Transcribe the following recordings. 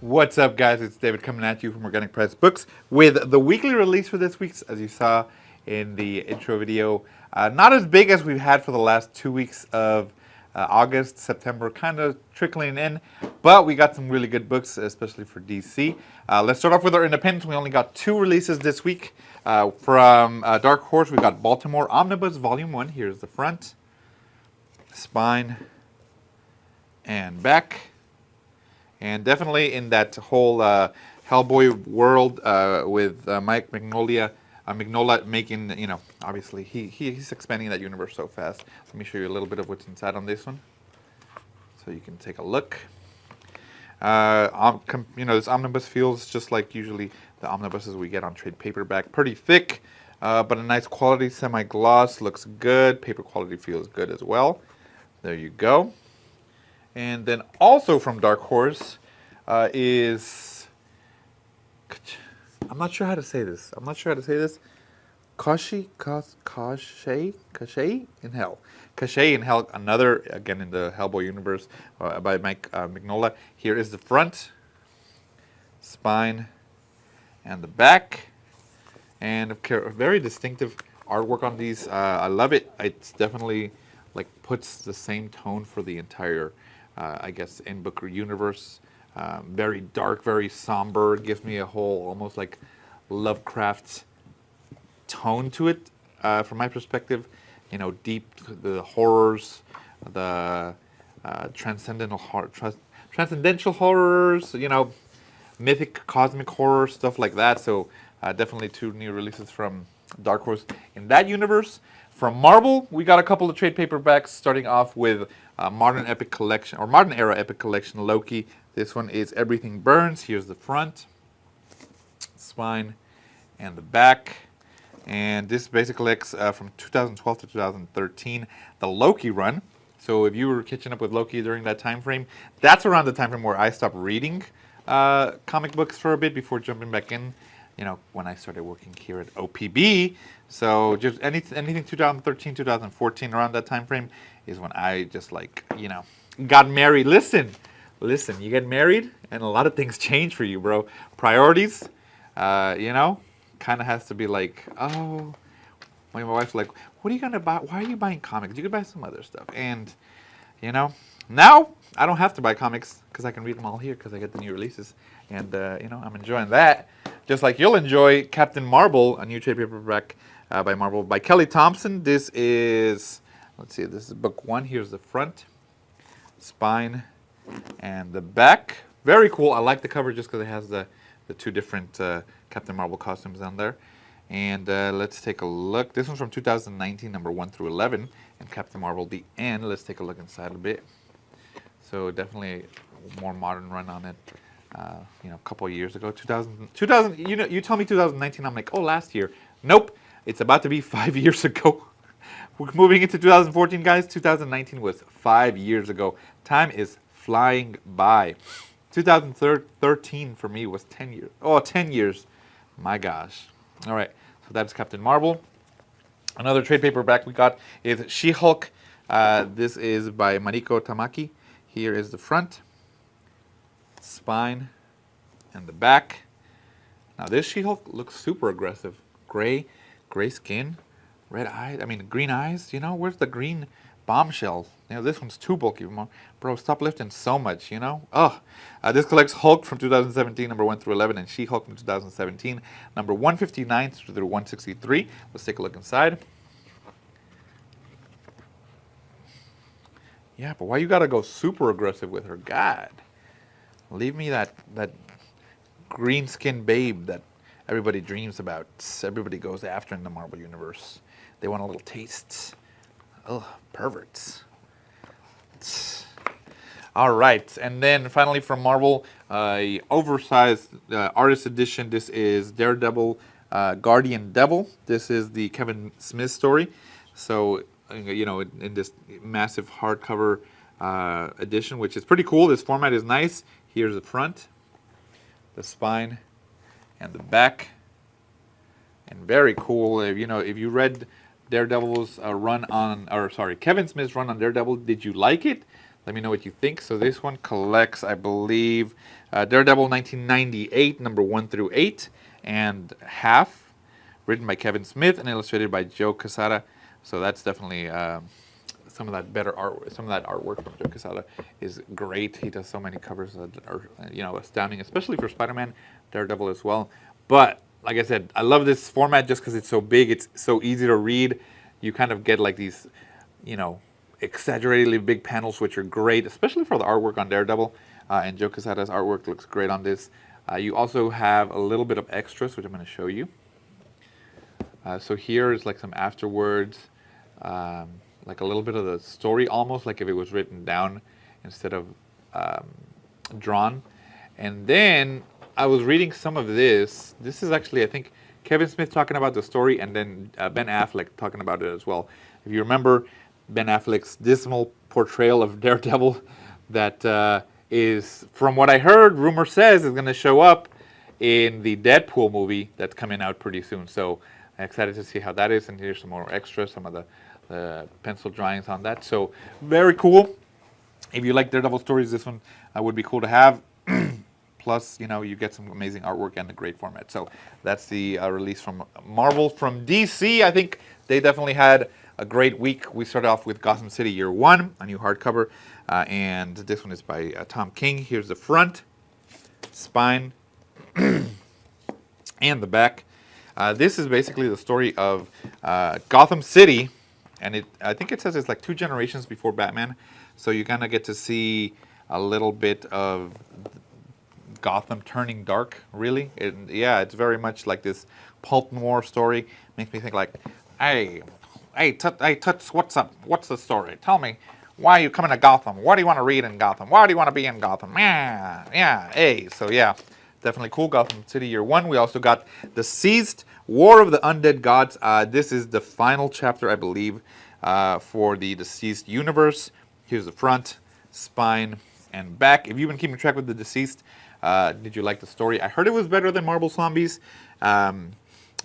What's up, guys? It's David coming at you from Organic Price Books with the weekly release for this week, as you saw in the intro video. Not as big as we've had for the last 2 weeks of August, September, kind of trickling in, but we got some really good books, especially for DC. Let's start off with our independents. We only got 2 releases this week. From Dark Horse, we got Baltimore Omnibus Volume 1. Here's the front, spine, and back. And definitely in that whole Hellboy world with Mike Mignola making, obviously he's expanding that universe so fast. Let me show you a little bit of what's inside on this one, so you can take a look. This omnibus feels just like usually the omnibuses we get on trade paperback. Pretty thick, but a nice quality, semi-gloss, looks good. Paper quality feels good as well. There you go. And then also from Dark Horse is, I'm not sure how to say this. Cachet in Hell. Cachet in Hell, another, again, in the Hellboy universe by Mike Mignola. Here is the front, spine, and the back. And very distinctive artwork on these. I love it. It's definitely puts the same tone for the entire in book universe. Very dark, very somber. It gives me a whole almost like Lovecraft tone to it, from my perspective. Deep, the horrors, the transcendental horrors, mythic, cosmic horror, stuff like that. So definitely 2 new releases from Dark Horse in that universe. From Marvel, we got a couple of trade paperbacks, starting off with Modern Epic Collection, or Modern Era Epic Collection Loki. This one is Everything Burns. Here's the front, spine, and the back. And this basically collects from 2012 to 2013, the Loki run. So if you were catching up with Loki during that time frame, that's around the time frame where I stopped reading comic books for a bit before jumping back in, when I started working here at OPB. So just anything 2013, 2014, around that time frame is when I just got married. Listen, you get married and a lot of things change for you, bro. Priorities, kind of has to be oh, my wife's like, what are you going to buy? Why are you buying comics? You could buy some other stuff. And, now I don't have to buy comics because I can read them all here because I get the new releases. And, I'm enjoying that. Just like you'll enjoy Captain Marvel, a new trade paperback by Marvel by Kelly Thompson. This is, this is book 1. Here's the front, spine, and the back. Very cool. I like the cover just because it has the 2 different Captain Marvel costumes on there. And let's take a look. This one's from 2019, number 1 through 11, and Captain Marvel, the end. Let's take a look inside a bit. So definitely a more modern run on it. A couple of years ago, 2000. You tell me 2019, I'm like, oh, last year. Nope, it's about to be 5 years ago. We're moving into 2014, guys. 2019 was 5 years ago. Time is flying by. 2013 for me was 10 years. Oh, 10 years. My gosh. All right, so that's Captain Marvel. Another trade paperback we got is SheHulk. This is by Mariko Tamaki. Here is the front, spine, and the back. Now this She-Hulk looks super aggressive. Gray skin, red eyes. Green eyes. Where's the green bombshell? This one's too bulky. Bro, stop lifting so much. This collects Hulk from 2017, number 1 through 11, and She-Hulk from 2017, number 159 through 163. Let's take a look inside. Yeah, but why you gotta go super aggressive with her? God. Leave me that green skin babe that everybody dreams about. Everybody goes after in the Marvel Universe. They want a little taste. Ugh, perverts. All right, and then finally from Marvel, a oversized artist edition. This is Daredevil, Guardian Devil. This is the Kevin Smith story. So, in this massive hardcover edition, which is pretty cool. This format is nice. Here's the front, the spine, and the back. And very cool. If you read Daredevil's Kevin Smith's run on Daredevil, did you like it? Let me know what you think. So this one collects, I believe, Daredevil 1998, number 1 through 8, and half, written by Kevin Smith and illustrated by Joe Quesada. So that's definitely some of that better art. Some of that artwork from Joe Quesada is great. He does so many covers that are, astounding, especially for Spider-Man, Daredevil as well. But like I said, I love this format just because it's so big. It's so easy to read. You kind of get like these, exaggeratedly big panels, which are great, especially for the artwork on Daredevil. And Joe Quesada's artwork looks great on this. You also have a little bit of extras, which I'm going to show you. So here is like some afterwards, like a little bit of the story, almost like if it was written down instead of drawn. And then I was reading some of this. This is actually, I think, Kevin Smith talking about the story, and then Ben Affleck talking about it as well. If you remember Ben Affleck's dismal portrayal of Daredevil, that is, from what I heard, rumor says, is going to show up in the Deadpool movie that's coming out pretty soon. So I'm excited to see how that is, and here's some more extras, some of the pencil drawings on that. So very cool. If you like Daredevil stories, this one would be cool to have. Plus, you get some amazing artwork and a great format. So that's the release from Marvel. From DC, I think they definitely had a great week. We started off with Gotham City Year 1, a new hardcover. And this one is by Tom King. Here's the front, spine, and the back. This is basically the story of Gotham City. And I think it says it's like 2 generations before Batman. So you kind of get to see a little bit of Gotham turning dark, really. It's very much like this pulp noir story. Makes me think like, hey, Toots, what's up? What's the story? Tell me, why are you coming to Gotham? What do you want to read in Gotham? Why do you want to be in Gotham? Hey. So yeah, definitely cool. Gotham City Year 1. We also got Deceased, War of the Undead Gods. This is the final chapter, I believe, for the Deceased universe. Here's the front, spine, and back. If you've been keeping track with the Deceased, did you like the story? I heard it was better than Marvel Zombies.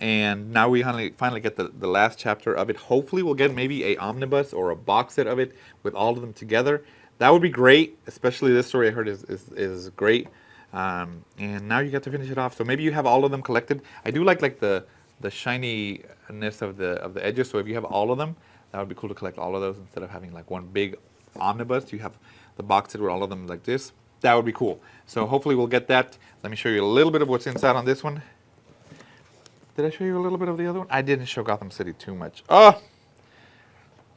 And now we finally get the last chapter of it. Hopefully we'll get maybe a omnibus or a box set of it with all of them together. That would be great, especially this story I heard is great. And now you get to finish it off. So maybe you have all of them collected. I do like the shininess of the edges. So if you have all of them, that would be cool to collect all of those instead of having like one big omnibus. You have the box set with all of them like this. That would be cool. So hopefully we'll get that. Let me show you a little bit of what's inside on this one. Did I show you a little bit of the other one? I didn't show Gotham City too much. Oh!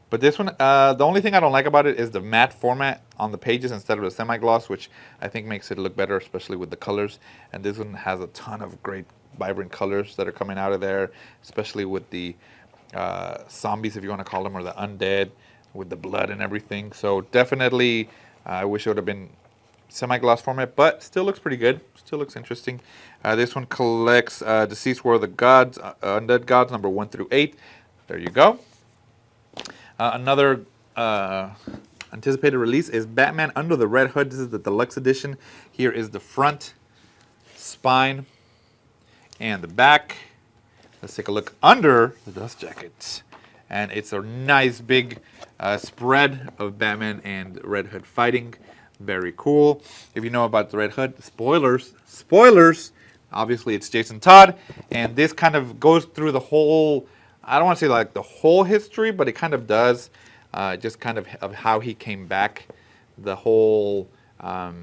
But this one, the only thing I don't like about it is the matte format on the pages instead of the semi-gloss, which I think makes it look better, especially with the colors. And this one has a ton of great, vibrant colors that are coming out of there, especially with the zombies, if you want to call them, or the undead, with the blood and everything. So definitely, I wish it would have been semi-gloss format, but still looks pretty good. Still looks interesting. This one collects Deceased War of the Gods, Undead Gods, number 1 through 8. There you go. Another anticipated release is Batman Under the Red Hood. This is the deluxe edition. Here is the front, spine, and the back. Let's take a look under the dust jacket. And it's a nice big spread of Batman and Red Hood fighting. Very cool. If you know about the Red Hood, spoilers, obviously it's Jason Todd, and this kind of goes through the whole, I don't want to say like the whole history, but it kind of does, just kind of how he came back, the whole, I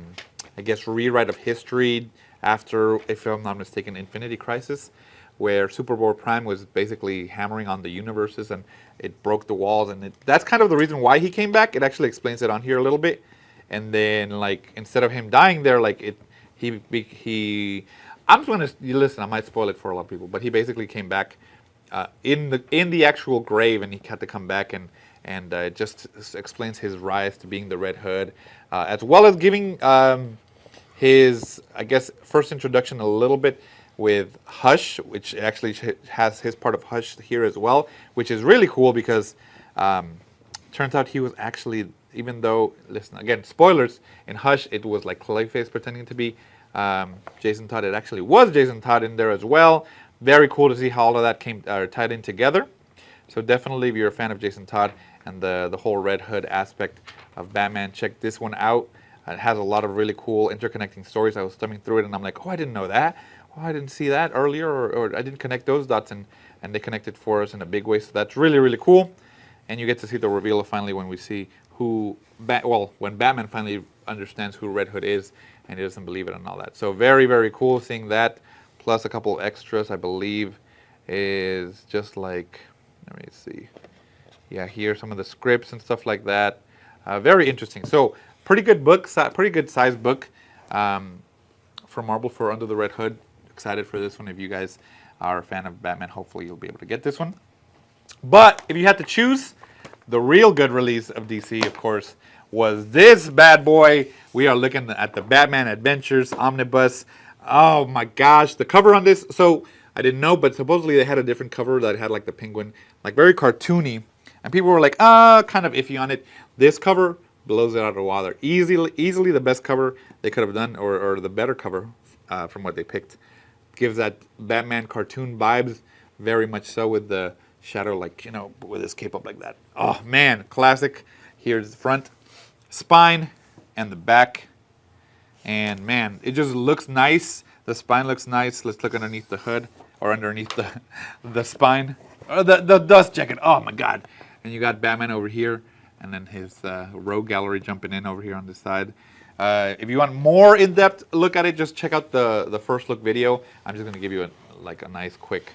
guess, rewrite of history after, if I'm not mistaken, Infinity Crisis, where Superboy Prime was basically hammering on the universes and it broke the walls, and that's kind of the reason why he came back. It actually explains it on here a little bit. And then, like, instead of him dying there, like, I'm just gonna listen. I might spoil it for a lot of people, but he basically came back in the actual grave, and he had to come back and it just explains his rise to being the Red Hood, as well as giving his, I guess, first introduction a little bit with Hush, which actually has his part of Hush here as well, which is really cool because turns out he was actually, even though, listen, again, spoilers, in Hush, it was like Clayface pretending to be Jason Todd. It actually was Jason Todd in there as well. Very cool to see how all of that came tied in together. So definitely, if you're a fan of Jason Todd and the whole Red Hood aspect of Batman. Check this one out. It has a lot of really cool interconnecting stories. I was thumbing through it and I'm like, oh, I didn't know that. Oh, I didn't see that earlier, or I didn't connect those dots, and they connected for us in a big way. So that's really, really cool. And you get to see the reveal of finally when we see who, when Batman finally understands who Red Hood is and he doesn't believe it and all that. So very, very cool seeing that. Plus a couple extras, I believe, is just like, let me see. Yeah, here some of the scripts and stuff like that. Very interesting. So pretty good book, pretty good sized book from Marvel for Under the Red Hood. Excited for this one. If you guys are a fan of Batman, hopefully you'll be able to get this one. But if you had to choose, the real good release of DC, of course, was this bad boy. We are looking at the Batman Adventures Omnibus. Oh my gosh, the cover on this. So I didn't know, but supposedly they had a different cover that had like the penguin, like very cartoony. And people were like, kind of iffy on it. This cover blows it out of the water. Easily the best cover they could have done, or the better cover from what they picked. Gives that Batman cartoon vibes, very much so, with the shadow, like, you know, with his cape up like that. Oh man, classic. Here's the front, spine, and the back. And man, it just looks nice. The spine looks nice. Let's look underneath the hood, or underneath the spine, or the dust jacket. Oh my God! And you got Batman over here, and then his rogue gallery jumping in over here on this side. If you want more in-depth look at it, just check out the first look video. I'm just gonna give you a nice quick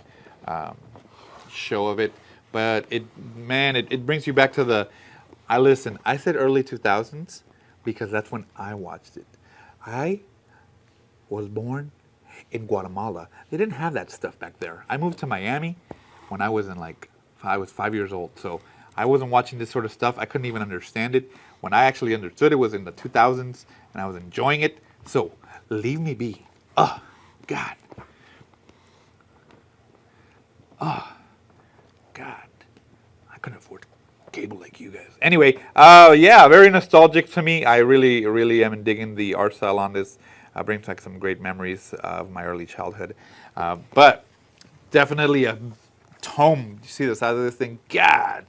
show of it. But it brings you back to the. I said early 2000s because that's when I watched it. I was born in Guatemala. They didn't have that stuff back there. I moved to Miami when I was I was 5 years old. So I wasn't watching this sort of stuff. I couldn't even understand it. When I actually understood it was in the 2000s, and I was enjoying it. So leave me be. Oh, God. Oh, God. I couldn't afford cable like you guys. Anyway, yeah, very nostalgic to me. I really, really am digging the art style on this. Brings back some great memories of my early childhood. But definitely a tome. You see the size of this thing? God.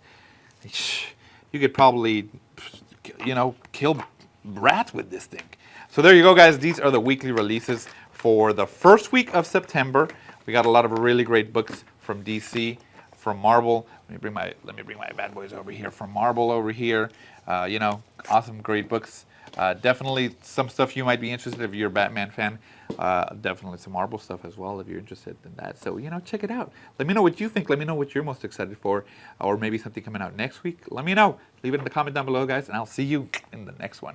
You could probably, kill rats with this thing. So there you go, guys. These are the weekly releases for the first week of September. We got a lot of really great books from DC, from Marvel. Let me bring my bad boys over here. From Marvel over here. Awesome, great books. Definitely some stuff you might be interested if you're a Batman fan. Definitely some Marvel stuff as well if you're interested in that. So, check it out. Let me know what you think. Let me know what you're most excited for, or maybe something coming out next week. Let me know. Leave it in the comment down below, guys, and I'll see you in the next one.